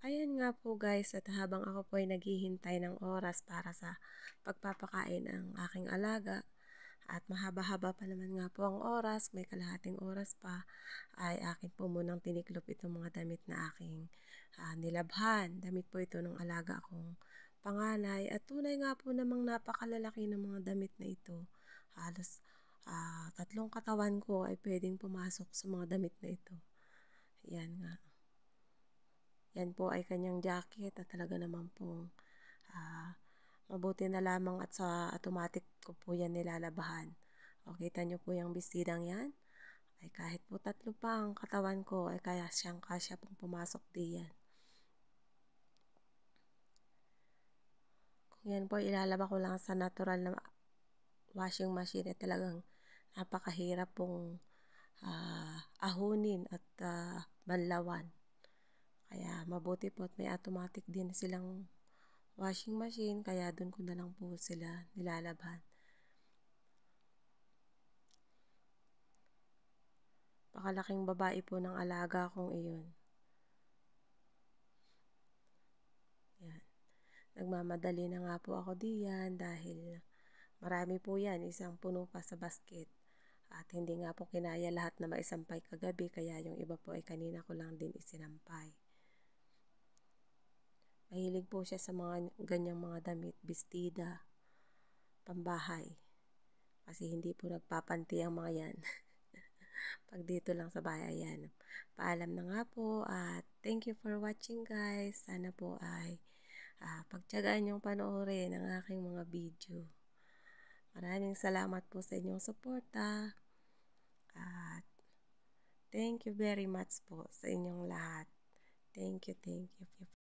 Ayan nga po guys, at habang ako po ay naghihintay ng oras para sa pagpapakain ng aking alaga, at mahaba-haba pa naman nga po ang oras, may kalahating oras pa, ay akin po munang tiniklop itong mga damit na aking nilabhan. Damit po ito ng alaga kong panganay, at tunay nga po namang napakalalaki ng mga damit na ito. Halos tatlong katawan ko ay pwedeng pumasok sa mga damit na ito. Yan nga. Yan po ay kanyang jacket at talaga naman pong mabuti na lamang at sa automatic ko po yan nilalabahan. O, kita nyo po yung bestidang yan? Ay kahit po tatlo pa ang katawan ko ay kaya siyang kasya pong pumasok diyan. Kung yan po ilalaba ko lang sa natural na washing machine ay talagang napakahirap pong ahunin at banlawan. Kaya mabuti po at may automatic din silang washing machine, kaya doon ko na lang po sila nilalabhan. Pakalaking babae po ng alaga kong iyon. Yan. Nagmamadali na nga po ako diyan dahil marami po yan, isang puno pa sa basket. At hindi nga po kinaya lahat na maisampay kagabi, kaya yung iba po ay kanina ko lang din isinampay. Mahilig po siya sa mga ganyang mga damit, bestida, pambahay. Kasi hindi po nagpapanti ang mga yan. Pag dito lang sa bahay, ayan. Paalam na nga po at thank you for watching guys. Sana po ay pagtiyagaan yung panoorin ang aking mga video. Maraming salamat po sa inyong suporta. At thank you very much po sa inyong lahat. Thank you, thank you.